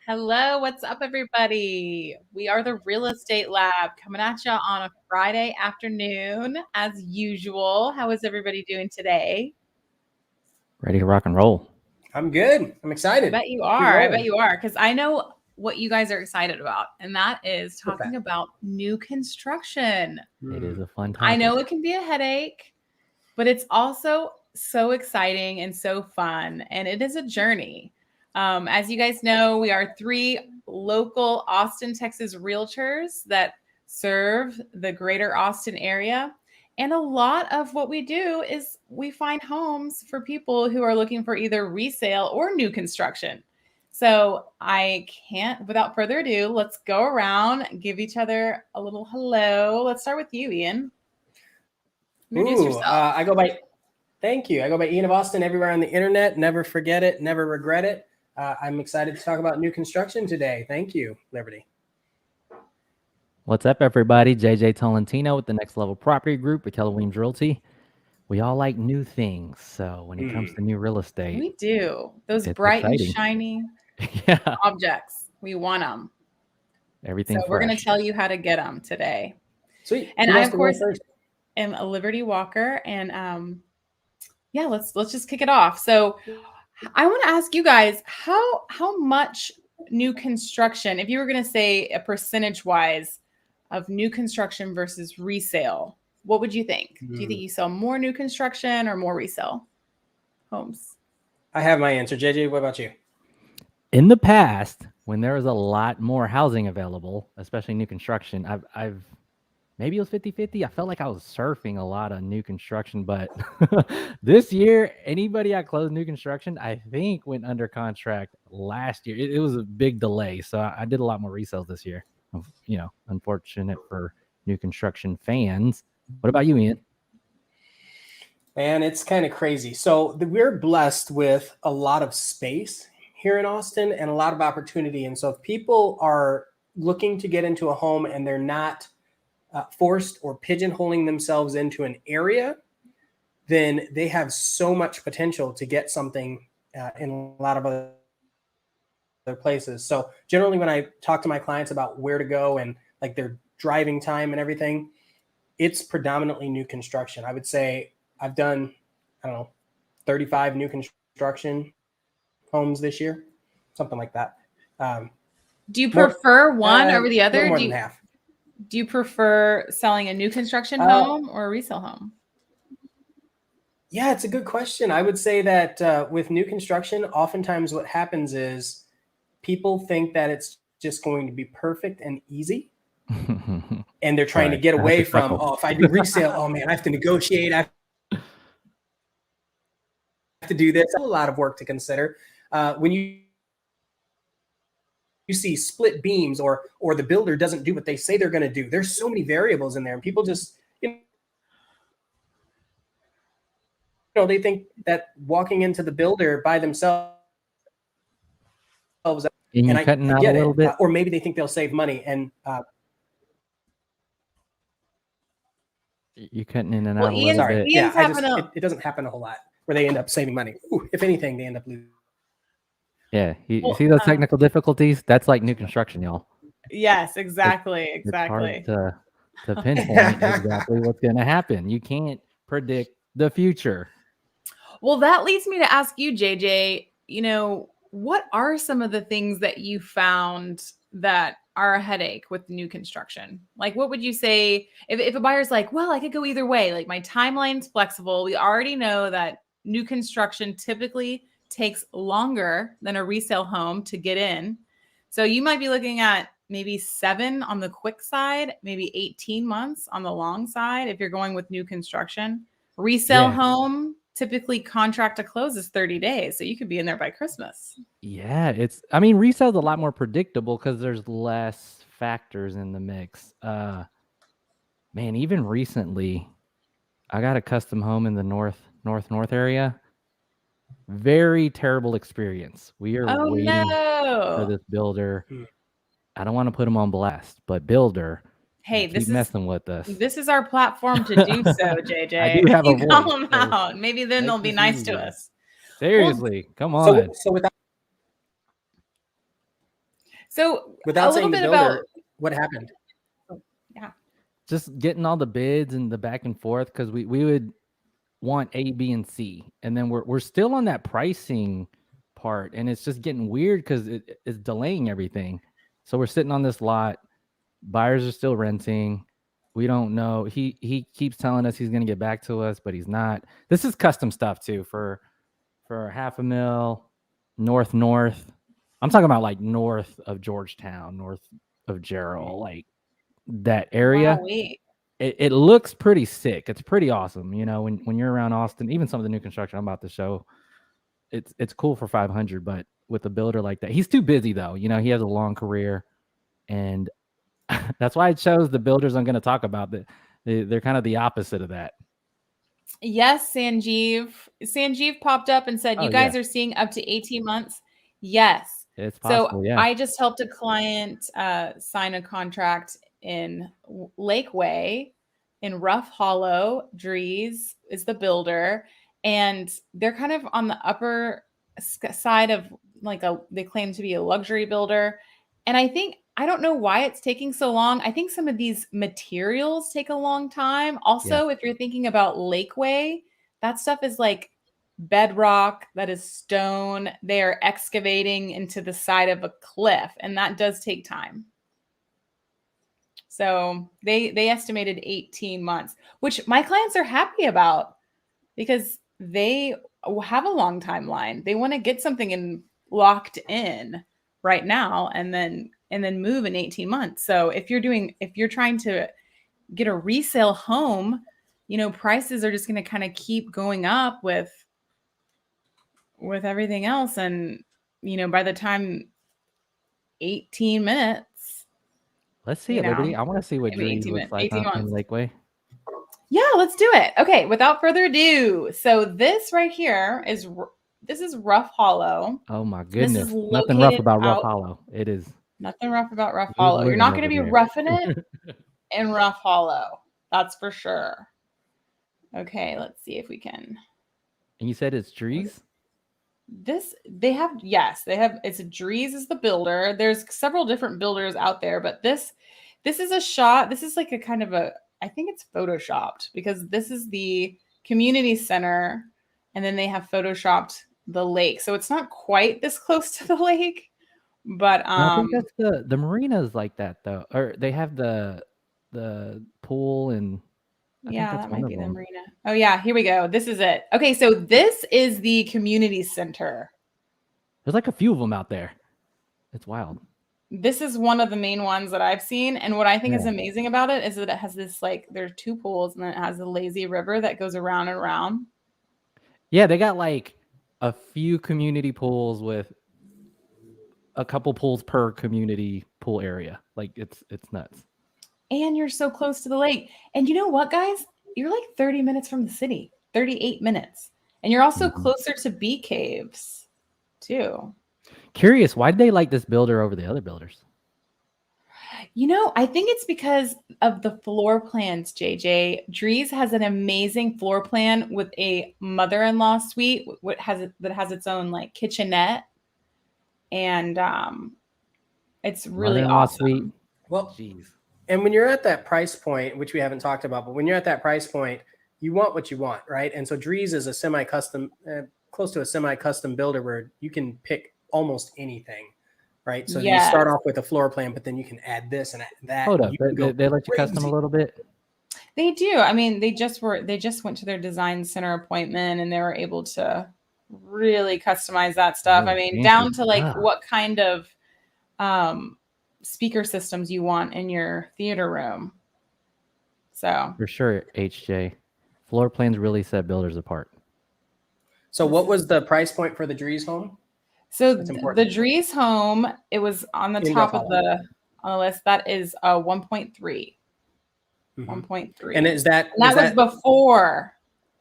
Hello, what's up, everybody? We are the Real Estate Lab coming at you on a Friday afternoon, as usual. How is everybody doing today? Ready to rock and roll. I'm good. I'm excited. I bet you are. I bet you are, because I know what you guys are excited about, and that is talking about new construction. It is a fun topic. I know it can be a headache, but it's also so exciting and so fun, and it is a journey. As you guys know, we are 3 local Austin, Texas realtors that serve the greater Austin area. And a lot of what we do is we find homes for people who are looking for either resale or new construction. So I can't, without further ado, let's go around, give each other a little hello. Let's start with you, Ian. Introduce yourself. Thank you. I go by Ian of Austin everywhere on the internet. Never forget it. Never regret it. I'm excited to talk about new construction today. Thank you, Liberty. What's up, everybody? JJ Tolentino with the Next Level Property Group with Keller Williams Realty. We all like new things. So when it comes to new real estate, we do. Those bright and shiny objects. We want them. Everything. So we're going to tell you how to get them today. Sweet. And I, of course, am a Liberty Walker. And let's just kick it off. So I want to ask you guys, how much new construction, if you were going to say a percentage wise of new construction versus resale, what would you think? Do you think you sell more new construction or more resale homes? I have my answer. JJ, what about you? In the past, when there was a lot more housing available, especially new construction, I've maybe it was 50-50. I felt like I was surfing a lot on new construction, but this year, anybody I closed new construction, I think went under contract last year. It was a big delay. So I did a lot more resales this year. Unfortunate for new construction fans. What about you, Ian? Man, it's kind of crazy. So we're blessed with a lot of space here in Austin and a lot of opportunity. And so if people are looking to get into a home and they're not forced or pigeonholing themselves into an area, then they have so much potential to get something in a lot of other places. So generally when I talk to my clients about where to go and like their driving time and everything, it's predominantly new construction. I would say I've done, 35 new construction homes this year, something like that. Do you prefer one over the other? More than half. Do you prefer selling a new construction home or a resale home? Yeah, it's a good question. I would say that with new construction, oftentimes what happens is people think that it's just going to be perfect and easy. And they're trying to get away from, if I do resale, oh man, I have to negotiate. I have to do this. A lot of work to consider. When you see split beams or the builder doesn't do what they say they're going to do. There's so many variables in there and people just, they think that walking into the builder by themselves and you're cutting out a little bit, or maybe they think they'll save money and you're cutting in and out a little bit. It doesn't happen a whole lot where they end up saving money. If anything, they end up losing. Yeah, you see those technical difficulties? That's like new construction, y'all. Yes, exactly. It's hard to pinpoint exactly what's going to happen. You can't predict the future. Well, that leads me to ask you, JJ, what are some of the things that you found that are a headache with new construction? Like, what would you say if a buyer's like, well, I could go either way. Like my timeline's flexible. We already know that new construction typically takes longer than a resale home to get in. So you might be looking at maybe 7 on the quick side, maybe 18 months on the long side if you're going with new construction. Resale home, typically contract to close is 30 days. So you could be in there by Christmas. Yeah, I mean, resale's a lot more predictable because there's less factors in the mix. Man, even recently, I got a custom home in the north area. Very terrible experience. We are waiting for this builder. I don't want to put him on blast, but builder, hey, keep messing with us. This is our platform to do so, JJ. I do have a voice. Call them out. Maybe then they'll be nice to us. Seriously, come on. Without saying the builder, what happened? Yeah. Just getting all the bids and the back and forth, because we would want A, B, and C, and then we're still on that pricing part, and it's just getting weird because it's delaying everything. So we're sitting on this lot, buyers are still renting. We don't know. He keeps telling us he's going to get back to us, but he's not. This is custom stuff too for $500,000 north. I'm talking about like north of Georgetown, north of Gerald, like that area. Wow, it looks pretty sick. It's pretty awesome. You know, when you're around Austin, even some of the new construction I'm about to show, it's cool for 500, but with a builder like that, he's too busy though. You know, he has a long career, and that's why I chose the builders I'm going to talk about. They're kind of the opposite of that. Yes, Sanjeev popped up and said, you guys are seeing up to 18 months. Yes. It's possible, so I just helped a client sign a contract in Lakeway in Rough Hollow. Dries is the builder, and they're kind of on the upper side of they claim to be a luxury builder. And I don't know why it's taking so long. I think some of these materials take a long time. Also, if you're thinking about Lakeway, that stuff is like bedrock, that is stone. They are excavating into the side of a cliff, and that does take time. So they estimated 18 months, which my clients are happy about because they have a long timeline. They want to get something locked in right now and then move in 18 months. So if you're trying to get a resale home, you know, prices are just going to kind of keep going up with everything else. And, you know, by the time 18 minutes. Let's see it, Liberty. I want to see what Dries looks like in Lakeway. Yeah, let's do it. Okay, without further ado. So this right here is Rough Hollow. Oh my goodness. Nothing rough about Rough Hollow. It is. Nothing rough about Rough Hollow. You're not going to be roughing it in Rough Hollow. That's for sure. Okay, let's see if we can. And you said it's Dries? They have it's Dries is the builder. There's several different builders out there, but this is a shot. This is like a kind of I think it's photoshopped because this is the community center, and then they have photoshopped the lake. So it's not quite this close to the lake, but I think that's the marina's like that though. Or they have the pool, and that might be the marina. Oh yeah, here we go. This is it. Okay, so this is the community center. There's like a few of them out there. It's wild. This is one of the main ones that I've seen, and what I think is amazing about it is that it has this there are 2 pools, and then it has a lazy river that goes around and around. Yeah, they got like a few community pools with a couple pools per community pool area. Like it's nuts. And you're so close to the lake. And you know what, guys? You're like 30 minutes from the city, 38 minutes. And you're also closer to bee caves too. Curious, why did they like this builder over the other builders? You know, I think it's because of the floor plans, JJ. Dries has an amazing floor plan with a mother-in-law suite that has its own like kitchenette. And it's really awesome. Suite. Well, geez. And when you're at that price point, which we haven't talked about, but when you're at that price point, you want what you want, right? And so Dries is a semi-custom, close to a semi-custom builder where you can pick almost anything, right? So you start off with a floor plan, but then you can add this and that. Hold up, they let you custom a little bit? They do. I mean, they just went to their design center appointment, and they were able to really customize that stuff. I Really mean, fancy down to like stuff. what kind of speaker systems you want in your theater room. So For sure, HJ. Floor plans really set builders apart. So what was the price point for the Dries home? So That's the important. Dries home, it was on the In top Buffalo. of the list. That is 1.3. Mhm. 1.3. And is that And that was before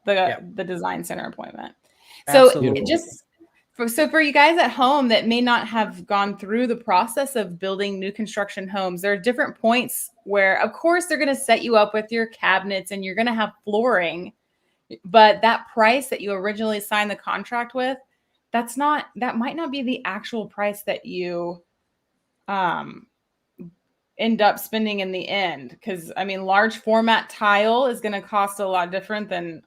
the Yep. the design center appointment. So Absolutely. it just for you guys at home that may not have gone through the process of building new construction homes, there are different points where, of course, they're going to set you up with your cabinets and you're going to have flooring, but that price that you originally signed the contract with, that might not be the actual price that you end up spending in the end. Because I mean, large format tile is going to cost a lot different than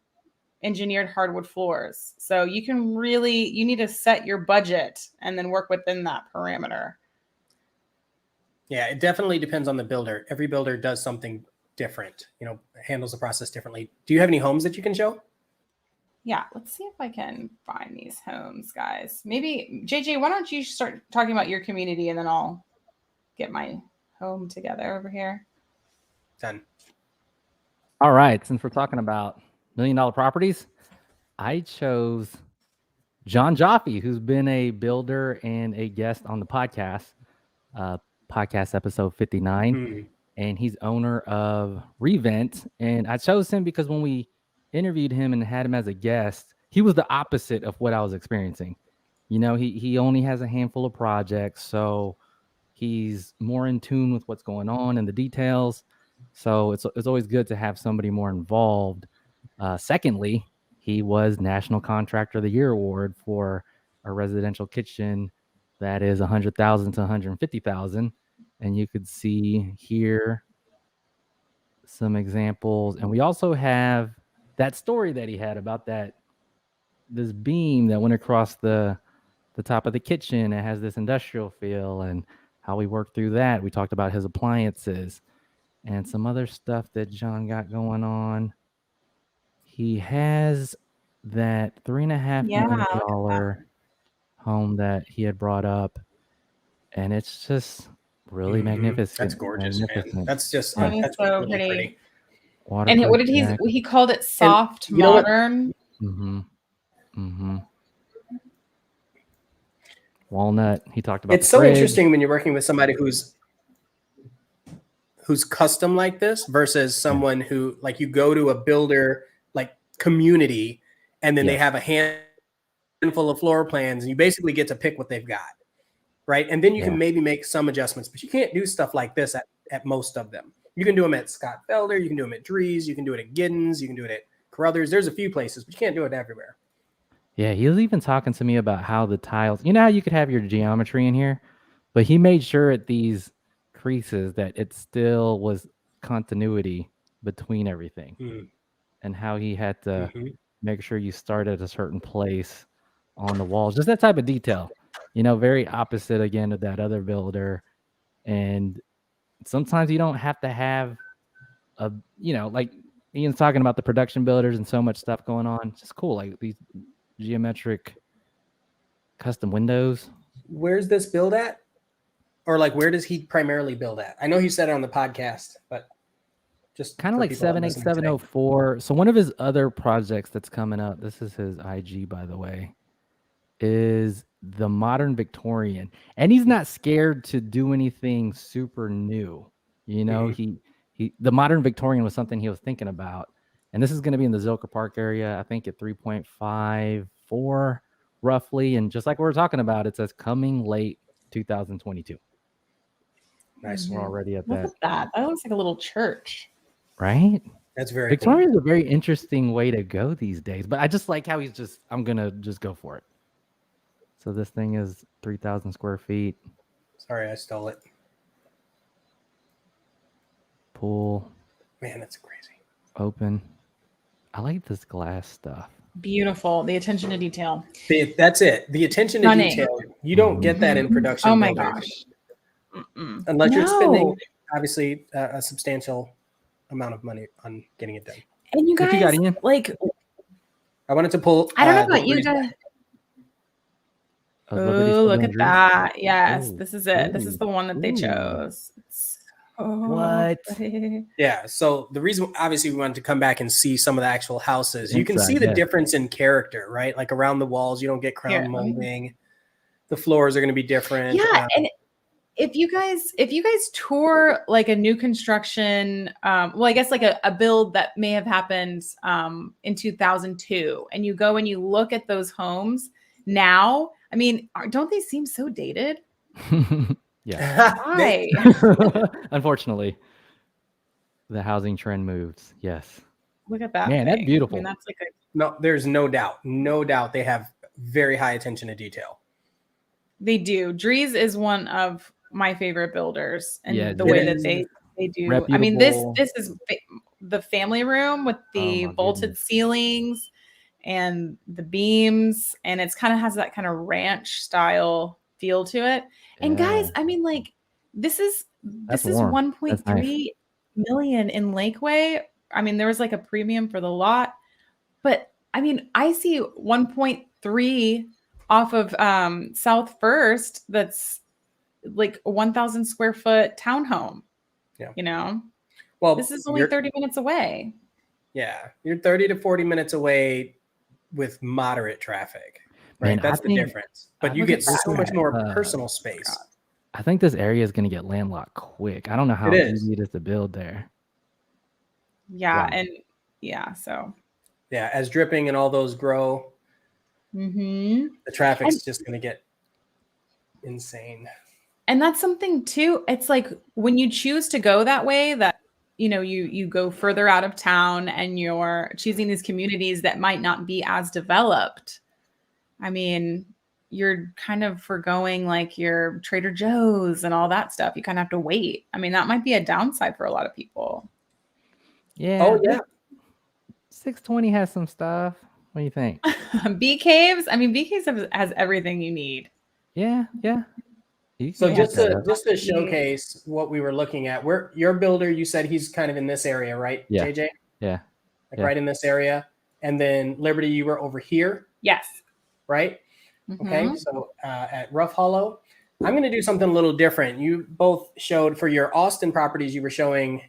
engineered hardwood floors. So you need to set your budget and then work within that parameter. Yeah, it definitely depends on the builder. Every builder does something different, handles the process differently. Do you have any homes that you can show? Yeah, let's see if I can find these homes, guys. Maybe JJ, why don't you start talking about your community and then I'll get my home together over here. Done. All right, since we're talking about $1 million properties, I chose John Jaffe, who's been a builder and a guest on the podcast, podcast episode 59, and he's owner of Revent. And I chose him because when we interviewed him and had him as a guest, he was the opposite of what I was experiencing. He only has a handful of projects, so he's more in tune with what's going on and the details. So it's always good to have somebody more involved. Secondly, he was National Contractor of the Year award for a residential kitchen that is $100,000 to $150,000, and you could see here some examples. And we also have that story that he had about this beam that went across the top of the kitchen. It has this industrial feel, and how we worked through that. We talked about his appliances and some other stuff that John got going on. He has that $3.5 million home that he had brought up, and it's just really magnificent. That's gorgeous, man. That's just that's so really pretty. And what did he called it? Soft modern. Walnut. He talked about it's so interesting when you're working with somebody who's custom like this versus someone who, like, you go to a builder like community and then they have a handful of floor plans and you basically get to pick what they've got, right? And then you can maybe make some adjustments, but you can't do stuff like this at most of them. You can do them at Scott Felder, you can do them at Dries, you can do it at Giddens, you can do it at Carruthers. There's a few places, but you can't do it everywhere. Yeah, he was even talking to me about how the tiles, how you could have your geometry in here, but he made sure at these creases that it still was continuity between everything, and how he had to make sure you start at a certain place on the walls. Just that type of detail, very opposite again of that other builder. And sometimes you don't have to have like Ian's talking about the production builders and so much stuff going on. It's just cool, like these geometric custom windows. Where's this build at? Or like, where does he primarily build at? I know he said it on the podcast, but just kind of like 78704. So one of his other projects that's coming up, this is his IG, by the way, is the modern Victorian. And he's not scared to do anything super new. The modern Victorian was something he was thinking about. And this is going to be in the Zilker Park area, I think at 3.54 roughly. And just like we were talking about, it says coming late 2022. Nice. We're already at Look that. at that. That looks like a little church. Right? That's very Victorian is a very interesting way to go these days. But I just like how I'm going to just go for it. So this thing is 3,000 square feet. Sorry, I stole it. Pool. Man, that's crazy. Open. I like this glass stuff. Beautiful. The attention to detail. That's it. The attention to detail. You don't get that in production. Oh my gosh. Unless you're spending, obviously, a substantial amount of money on getting it done. And you guys, what you got, Ian? like, I wanted to pull. I don't know about you guys. Liberty Oh, still look doing at Drees? that. Yes, Ooh, this is it. This is ooh, the one that they ooh. chose. It's so What? pretty. Yeah. So the reason, obviously, we wanted to come back and see some of the actual houses. You can Inside, see the yeah. difference in character, right? Like around the walls, you don't get Here, crown let me- molding. The floors are going to be different. Yeah, and if you guys tour like a new construction, well, I guess like a build that may have happened in 2002, and you go and you look at those homes now, I mean, don't they seem so dated? Yeah. They- Why? Unfortunately, the housing trend moves. Yes. Look at that. Man, that's thing. I beautiful. mean, that's like a no, there's no doubt they have very high attention to detail. They do. Drees is one of my favorite builders, and Yeah, the it way that is. they do. I mean, Reputable. this is the family room with the my vaulted goodness. ceilings and the beams, and it's kind of has that kind of ranch style feel to it. And guys, Yeah. I mean, like this is That's this is warm. That's 1.3 million in Lakeway. I mean, there was like a premium for the lot, but I mean, I see 1.3 off of South First that's like a 1,000 square foot townhome. Yeah. You know, Well, this is only 30 minutes away. Yeah, you're 30 to 40 minutes away with moderate traffic. Right, Man, that's I the think- difference. But I you look get at this so much at, more personal space. God. I think this area is going to get landlocked quick. I don't know how It is. easy it is to build there. Yeah, Wow. and yeah, so Yeah, as dripping and all those grow, mm-hmm. the traffic's just going to get insane. And that's something too. It's like when you choose to go that way, that you know, you go further out of town and you're choosing these communities that might not be as developed. I mean, you're kind of foregoing like your Trader Joe's and all that stuff. You kind of have to wait. I mean, that might be a downside for a lot of people. Yeah. Oh, yeah. 620 has some stuff. What do you think? Bee Caves. I mean, Bee Caves has everything you need. Yeah. You So can just get that. to showcase what we were looking at, where your builder, you said he's kind of in this area, right, Yeah. JJ? Yeah. Like right in this area. And then Liberty, you were over here, Yes. right? Mhm. Okay, so at Rough Hollow, I'm going to do something a little different. You both showed for your Austin properties, you were showing,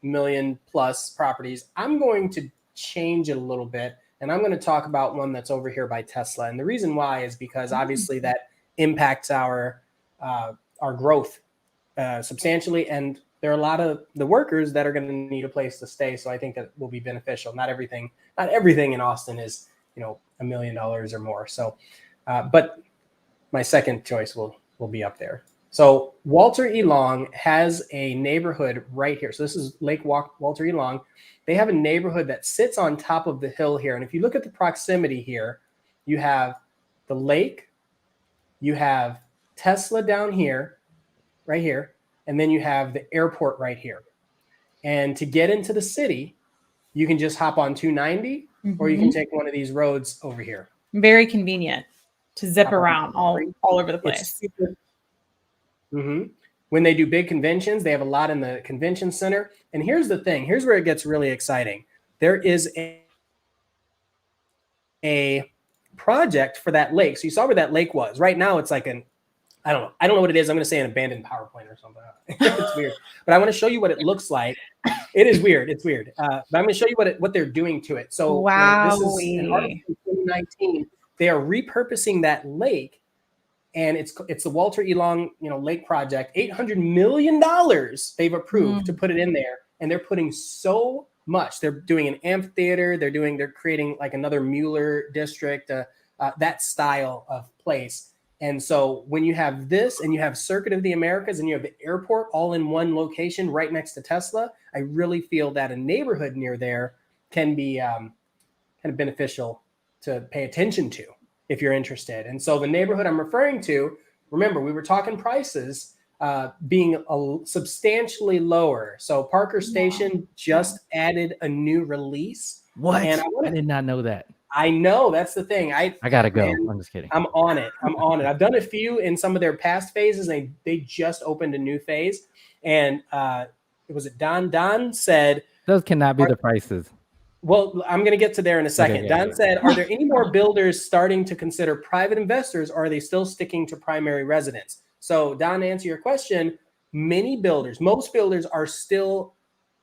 million plus properties. I'm going to change it a little bit, and I'm going to talk about one that's over here by Tesla. And the reason why is because obviously that impacts our growth substantially, and there are a lot of the workers that are going to need a place to stay. So I think that will be beneficial. Not everything in Austin is $1 million or more. So. But my second choice will be up there. So Walter E. Long has a neighborhood right here. So this is Walter E. Long. They have a neighborhood that sits on top of the hill here. And if you look at the proximity here, you have the lake, you have Tesla down here, right here, and then you have the airport right here. And to get into the city, you can just hop on 290 or you can take one of these roads over here. Very convenient to zip around all over the place. When they do big conventions, they have a lot in the convention center. And here's the thing. Here's where it gets really exciting. There is a project for that lake. So you saw where that lake was. Right now, it's like I don't know what it is. I'm going to say an abandoned power plant or something. It's weird. But I want to show you what it looks like. It is weird. It's weird. But I'm going to show you what they're doing to it. So this is an article in 2019. They are repurposing that lake, and it's the Walter E. Long, lake project. $800 million they've approved to put it in there, and they're putting so much. They're doing an amphitheater. They're creating like another Mueller district, that style of place. And so when you have this, and you have Circuit of the Americas, and you have the airport all in one location right next to Tesla, I really feel that a neighborhood near there can be kind of beneficial to pay attention to if you're interested. And so the neighborhood I'm referring to, remember, we were talking prices being substantially lower. So Parker Station just added a new release. What? And I did not know that. I know, that's the thing. I gotta go. I'm just kidding. I'm on it. I've done a few in some of their past phases. They just opened a new phase. And it was Don said, those cannot be the prices. Well, I'm going to get to there in a second. Okay, Don yeah. said, are there any more builders starting to consider private investors, or are they still sticking to primary residents? So Don, to answer your question, most builders are still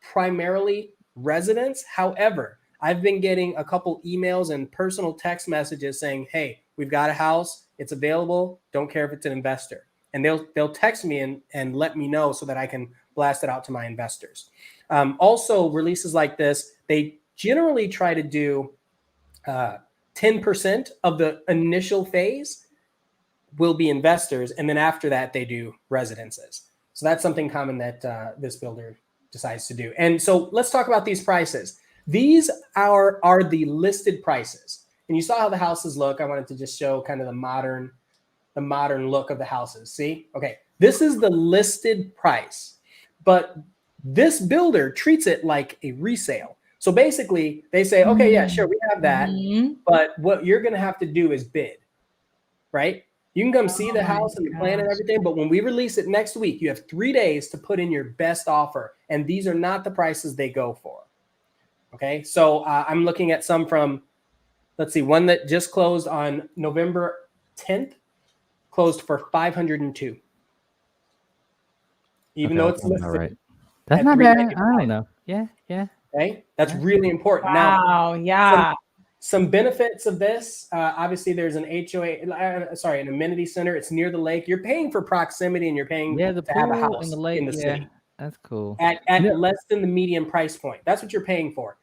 primarily residents. However, I've been getting a couple emails and personal text messages saying, hey, we've got a house. It's available. Don't care if it's an investor. And they'll text me and let me know so that I can blast it out to my investors. Also, releases like this, they generally try to do 10% of the initial phase will be investors. And then after that, they do residences. So that's something common that this builder decides to do. And so let's talk about these prices. These are the listed prices. And you saw how the houses look. I wanted to just show kind of the modern look of the houses. See? Okay. This is the listed price. But this builder treats it like a resale. So basically, they say, okay, yeah, sure, we have that. But what you're going to have to do is bid, right? You can come see the house and the plan and everything. But when we release it next week, you have 3 days to put in your best offer. And these are not the prices they go for. Okay. So I'm looking at some from, let's see, one that just closed on November 10th, closed for 502. Even though it's listed. Right. That's not bad. I don't know. Yeah. Okay. That's really important. Wow. Now, some benefits of this. Obviously, there's an an amenity center. It's near the lake. You're paying for proximity, and you're paying to have a house in the lake. In the city. That's cool. At less than the median price point. That's what you're paying for.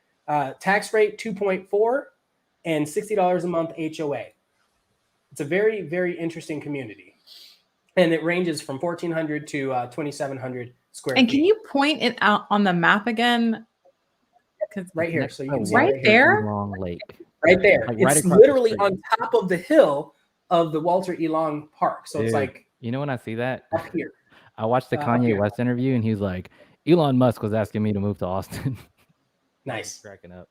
Tax rate 2.4 and $60 a month HOA. It's a very, very interesting community. And it ranges from 1,400 to 2,700 square feet. And can you point it out on the map again? Right here. So you can see right there? Long Lake. Right there. Like it's literally on top of the hill of the Walter Elon Park. So it's like, you know, when I see that up here. I watched the Kanye West interview, and he's like, Elon Musk was asking me to move to Austin. Nice. Cracking up.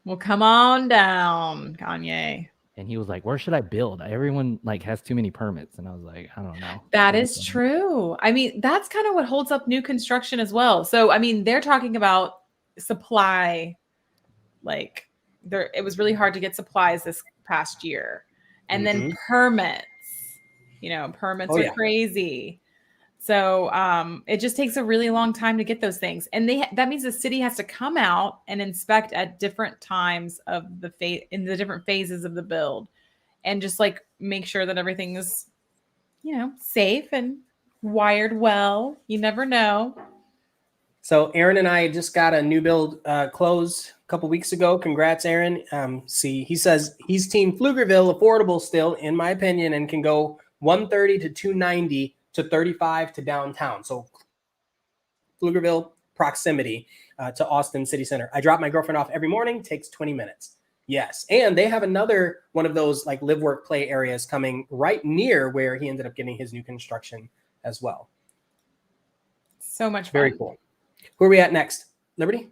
Well, come on down, Kanye. And he was like, where should I build? Everyone like has too many permits. And I was like, I don't know. That is true. I mean, that's kind of what holds up new construction as well. So, I mean, they're talking about supply. Like it was really hard to get supplies this past year. And then permits, permits are crazy. So it just takes a really long time to get those things. And that means the city has to come out and inspect at different times of in the different phases of the build and just like make sure that everything is, safe and wired well. You never know. So Aaron and I just got a new build closed a couple weeks ago. Congrats, Aaron. He says he's team Plugerville, affordable still, in my opinion, and can go 130 to 290 to 35 to downtown. So Plugerville proximity to Austin City Center. I drop my girlfriend off every morning, takes 20 minutes. Yes. And they have another one of those like live, work, play areas coming right near where he ended up getting his new construction as well. So much fun. Very cool. Who are we at next? Liberty?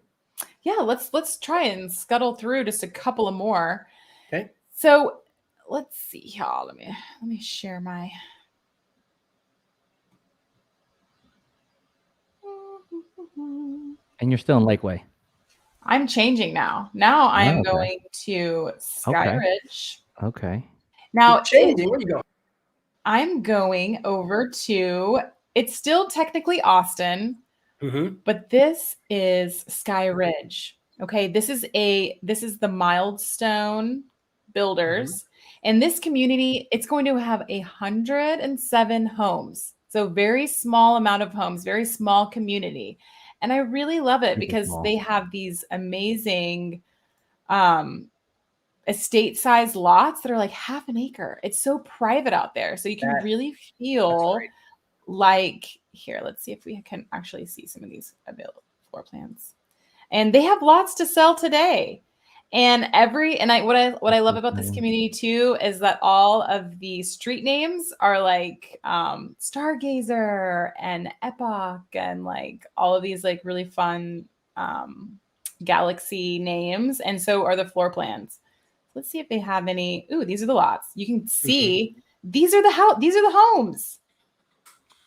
Yeah, let's try and scuttle through just a couple of more. Okay. So let's see here. Let me share my. And you're still in Lakeway. I'm changing now. Now I am going to Skyridge. Okay. Now you're changing. Where are you going? I'm going over to. It's still technically Austin, but this is Skyridge. Okay, this is the Milestone builders, and this community, it's going to have 107 homes. So very small amount of homes, very small community. And I really love it because they have these amazing estate-sized lots that are like half an acre. It's so private out there. So you can really feel like, here, let's see if we can actually see some of these available floor plans. And they have lots to sell today. And what I love about this community too is that all of the street names are like Stargazer and Epoch and like all of these like really fun galaxy names. And so are the floor plans. Let's see if they have any. Ooh, these are the lots. You can see these are the homes.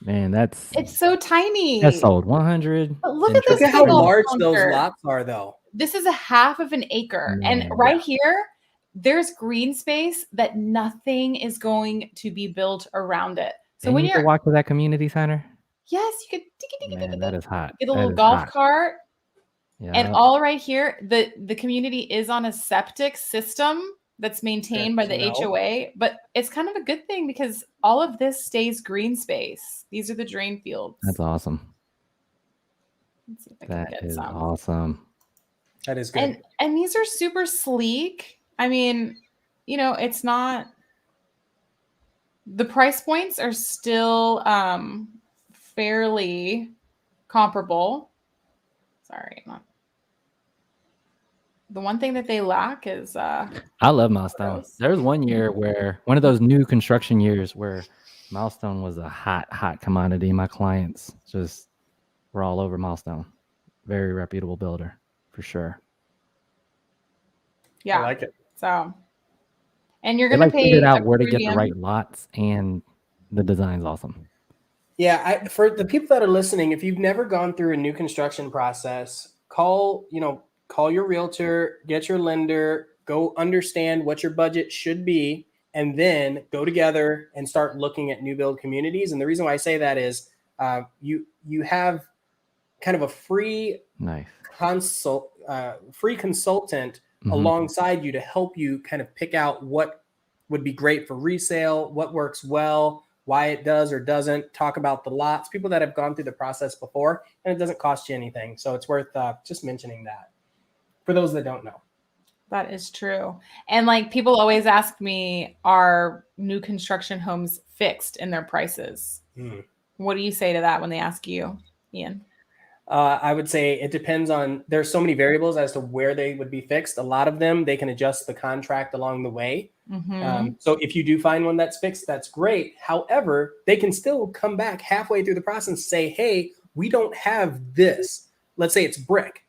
Man, it's so tiny. That's sold 100. But look at this. Look at how large those lots are, though. this is a half of an acre. And Man. right here, there's green space that nothing is going to be built around it. So And when you can you're, walk to that community center. yes, you could Man, that is hot. get a That little is golf hot. cart. And Yeah. all right here, the community is on a septic system that's maintained by the Good to know. HOA, but it's kind of a good thing because all of this stays green space. These are the drain fields. That's awesome. Let's see if I can That get is some. awesome. That is good. And these are super sleek. I mean, you know, it's not, the price points are still fairly comparable. Sorry, not. The one thing that they lack is I love Milestone. gross. There was one year where one of those new construction years where Milestone was a hot commodity. My clients just were all over Milestone. Very reputable builder for sure. Yeah. I like it. So, and you're They gonna like pay figured a out where to get the premium. right lots, and the design's awesome. Yeah, for the people that are listening, if you've never gone through a new construction process, call your realtor, get your lender, go understand what your budget should be, and then go together and start looking at new build communities. And the reason why I say that is you have kind of a free Nice. free consultant alongside you to help you kind of pick out what would be great for resale, what works well, why it does or doesn't, talk about the lots, people that have gone through the process before, and it doesn't cost you anything. So it's worth just mentioning that for those that don't know. That is true. And like people always ask me, are new construction homes fixed in their prices? What do you say to that when they ask you, Ian? I would say it depends on, there's so many variables as to where they would be fixed. A lot of them, they can adjust the contract along the way. So if you do find one that's fixed, that's great. However, they can still come back halfway through the process and say, hey, we don't have this. Let's say it's brick.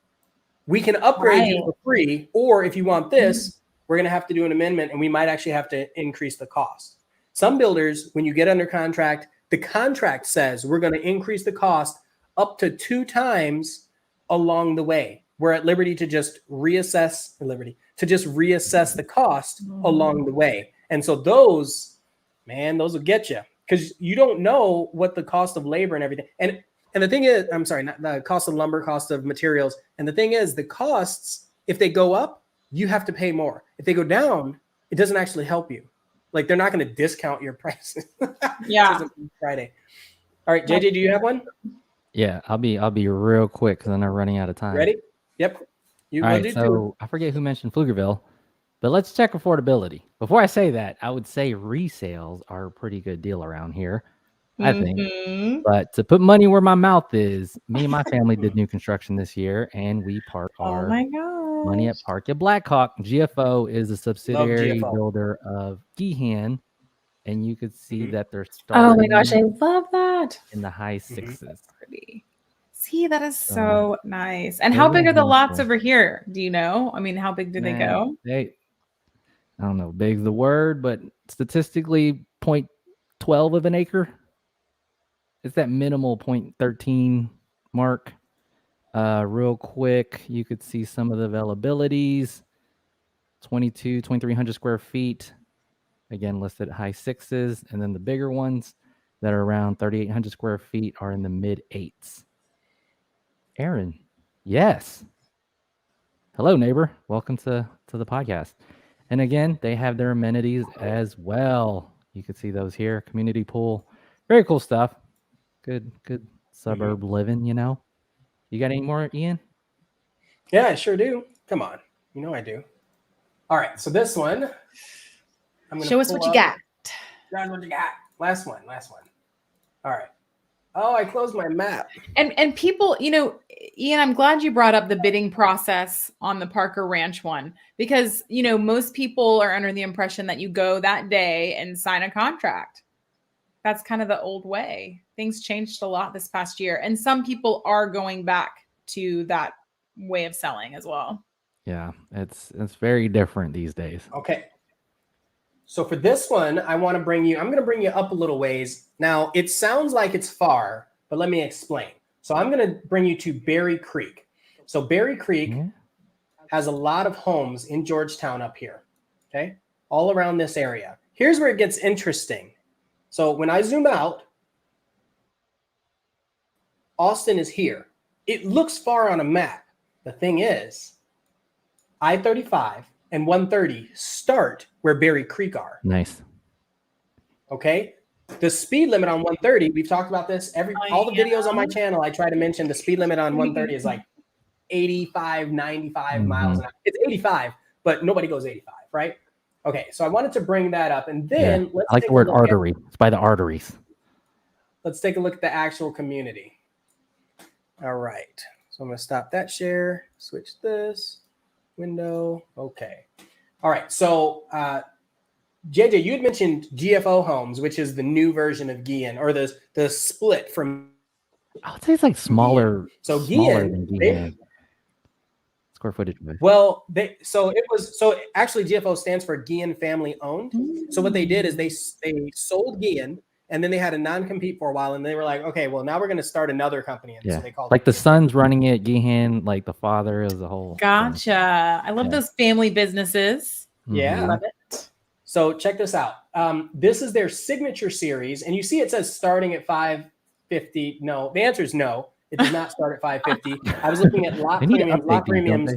We can upgrade you for free. Or if you want this, we're going to have to do an amendment and we might actually have to increase the cost. Some builders, when you get under contract, the contract says we're going to increase the cost up to 2 times along the way. We're at liberty to just reassess the cost along the way. And so those will get you because you don't know what the cost of labor and everything. And the thing is, I'm sorry, not the cost of lumber, cost of materials. And the thing is, the costs, if they go up, you have to pay more. If they go down, it doesn't actually help you. Like they're not going to discount your prices. Yeah. Friday. All right, JJ, do you have one? Yeah, I'll be real quick because I'm not running out of time. Ready? Yep. All right, so I forget who mentioned Plugerville, but let's check affordability. Before I say that, I would say resales are a pretty good deal around here, I think. But to put money where my mouth is, me and my family did new construction this year, and we park our money at Park at Blackhawk. GFO is a subsidiary builder of Gehan, and you could see that they're starting. Oh my gosh, I love that. In the high 6s. Pretty. See, that is so nice. And how big are the lots over here? Do you know? I mean, how big do they go? I don't know, big's the word, but statistically 0.12 of an acre. It's that minimal 0.13 mark. Real quick, you could see some of the availabilities. 2,300 square feet. Again, listed at high 6s. And then the bigger ones that are around 3,800 square feet are in the mid 8s. Aaron, yes. Hello, neighbor. Welcome to the podcast. And again, they have their amenities as well. You can see those here. Community pool. Very cool stuff. Good suburb living, you know. You got any more, Ian? Yeah, I sure do. Come on. You know I do. All right. So this one. I'm gonna show us what you got. Show us what you got. Last one. All right. Oh, I closed my map. And people, you know, Ian, I'm glad you brought up the bidding process on the Parker Ranch one because, you know, most people are under the impression that you go that day and sign a contract. That's kind of the old way. Things changed a lot this past year. And some people are going back to that way of selling as well. Yeah, it's very different these days. Okay. So for this one, I'm going to bring you up a little ways. Now, it sounds like it's far, but let me explain. So I'm going to bring you to Berry Creek. So Berry Creek has a lot of homes in Georgetown up here, okay? All around this area. Here's where it gets interesting. So when I zoom out, Austin is here. It looks far on a map. The thing is, I-35 and 130 start where Berry Creek are. Nice. Okay? The speed limit on 130, we've talked about this. All the videos on my channel, I try to mention the speed limit on 130 is like 85, 95 miles an hour. It's 85, but nobody goes 85, right? Okay, so I wanted to bring that up. And then let's I like the word artery. It's by the arteries. Let's take a look at the actual community. All right. So I'm going to stop that share, switch this window. Okay. All right. So JJ, you had mentioned GFO Homes, which is the new version of Guillen, or the split from. I would say it's like smaller. Guillen. So smaller Guillen, than Guillen. Square footage. Well, actually GFO stands for Guillen Family Owned. So what they did is they sold Guillen, and then they had a non-compete for a while, and they were like, okay, well now we're going to start another company. And so they called like the son's running it, Guillen, like the father is the whole. Gotcha. I love those family businesses. Yeah. Love it. So check this out. This is their signature series, and you see it says starting at $550. No, the answer is no. It does not start at $550. I was looking at lot premiums. Lot premiums,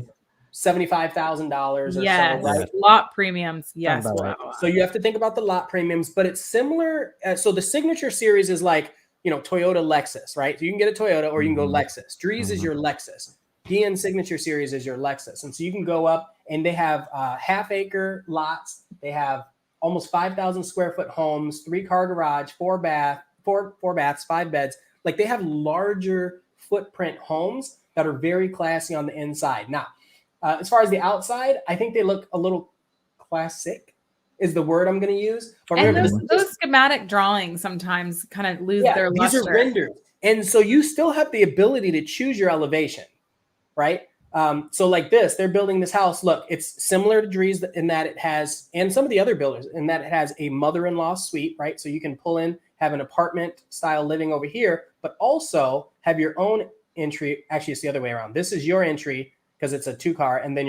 $75,000 or so. Right? Lot premiums. Yes. Right. So you have to think about the lot premiums, but it's similar. So the signature series is like, Toyota, Lexus, right? So you can get a Toyota or you can go Lexus. Dries is your Lexus. Guillen signature series is your Lexus. And so you can go up, and they have half-acre lots. They have almost 5,000 square foot homes, 3-car garage, 4 baths, 5 beds. Like they have larger footprint homes that are very classy on the inside. Now, as far as the outside, I think they look a little classic is the word I'm going to use. But and those schematic drawings sometimes kind of lose their luster. These are renders. And so you still have the ability to choose your elevation, right? So like this, they're building this house. Look, it's similar to Dries in that it has, and some of the other builders, in that it has a mother-in-law suite, right? So you can pull in, have an apartment style living over here, but also have your own entry. Actually, it's the other way around. This is your entry because it's a 2-car, and then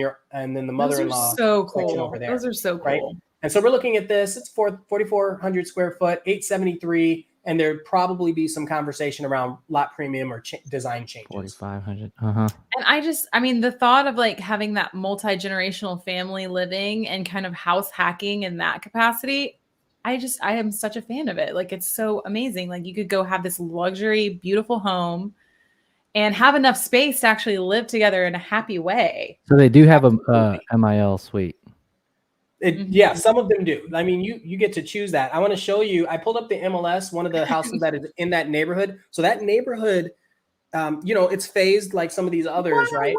the mother-in-law so cool. section over there. Those are so cool. Right? And so we're looking at this. It's 4,400 square foot, 873, and there'd probably be some conversation around lot premium or design changes. 4,500. And the thought of like having that multi-generational family living and kind of house hacking in that capacity, I am such a fan of it. Like, it's so amazing. Like, you could go have this luxury, beautiful home and have enough space to actually live together in a happy way. So they do have a MIL suite. Yeah, some of them do. I mean, you get to choose that. I want to show you. I pulled up the MLS, one of the houses that is in that neighborhood. So that neighborhood, it's phased like some of these others, right?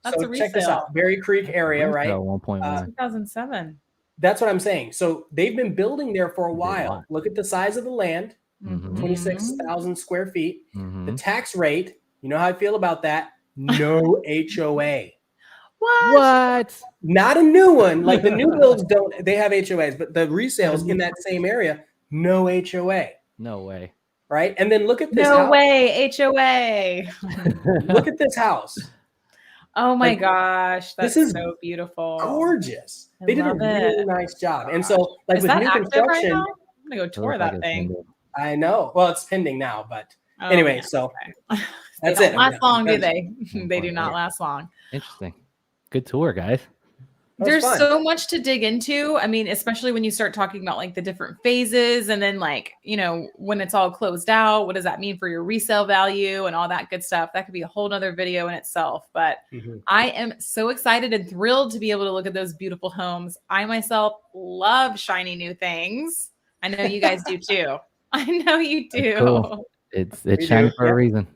That's so a resale. Check this out. Berry Creek area, right? 1.1. 2007. That's what I'm saying. So they've been building there for a while. Look at the size of the land, 26,000 square feet. The tax rate, you know how I feel about that. No HOA. What? Not a new one. Like the new builds don't, they have HOAs, but the resales in that same area, no HOA. No way. Right? And then look at this house. No way, HOA. Look at this house. Oh my gosh. This is so beautiful. Gorgeous. They did a really nice job. And so like is with new construction, right now? I'm gonna go tour that thing. I know. Well, it's pending now, but anyway, so that's it. Last long, do they? They do not last long. Interesting. Good tour, guys. There's so much to dig into. I mean, especially when you start talking about like the different phases and then like, when it's all closed out, what does that mean for your resale value and all that good stuff? That could be a whole nother video in itself. But I am so excited and thrilled to be able to look at those beautiful homes. I myself love shiny new things. I know you guys do too. I know you do. Cool. It's shiny for a reason.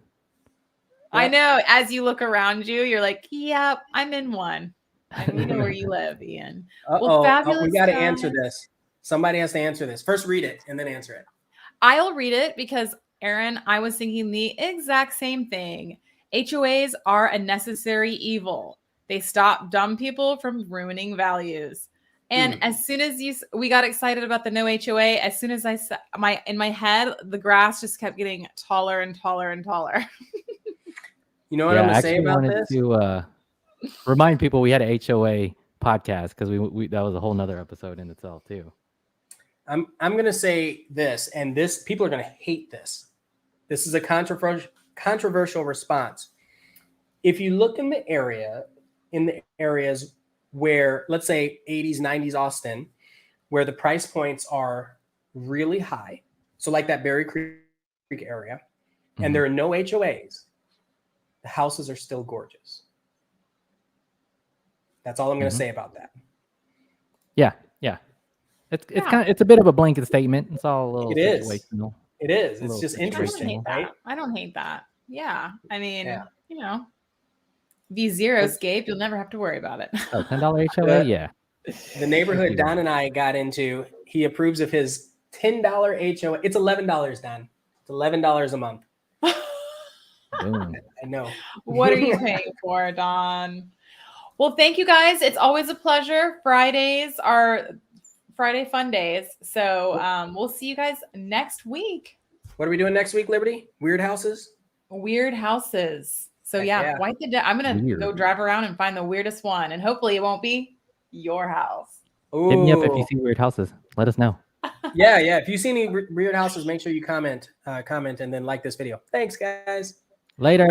I know. As you look around you, you're like, yep, I'm in one. And we know where you live, Ian. Well, fabulous. We got to answer this. Somebody has to answer this. First, read it and then answer it. I'll read it because, Aaron, I was thinking the exact same thing. HOAs are a necessary evil. They stop dumb people from ruining values. And as soon as we got excited about the no HOA, as soon as I said in my head, the grass just kept getting taller and taller and taller. You know what I'm going to say about this? Remind people we had an HOA podcast because we that was a whole nother episode in itself too. I'm gonna say this, and this people are gonna hate this. This is a controversial response. If you look in the areas where, let's say 80s, 90s Austin, where the price points are really high, so like that Berry Creek area, and there are no HOAs, the houses are still gorgeous. That's all I'm going to say about that. Yeah. It's a bit of a blanket statement. It's all a little It is. situational. It is. A It's little just situational. interesting, right? I don't hate that. Yeah. I mean, Yeah. you know, be zero scape, you'll never have to worry about it. Oh, $10 HOA, yeah. The neighborhood Don and I got into, he approves of his $10 HOA. It's $11, Don. It's $11 a month. Boom. I know. What are you paying for, Don? Well, thank you guys. It's always a pleasure. Fridays are Friday fun days. So we'll see you guys next week. What are we doing next week, Liberty? Weird houses? Weird houses. So Heck yeah, yeah. I'm going to Weird. go drive around and find the weirdest one. And hopefully it won't be your house. Ooh. Hit me up if you see weird houses. Let us know. Yeah. If you see any weird houses, make sure you comment and then like this video. Thanks, guys. Later,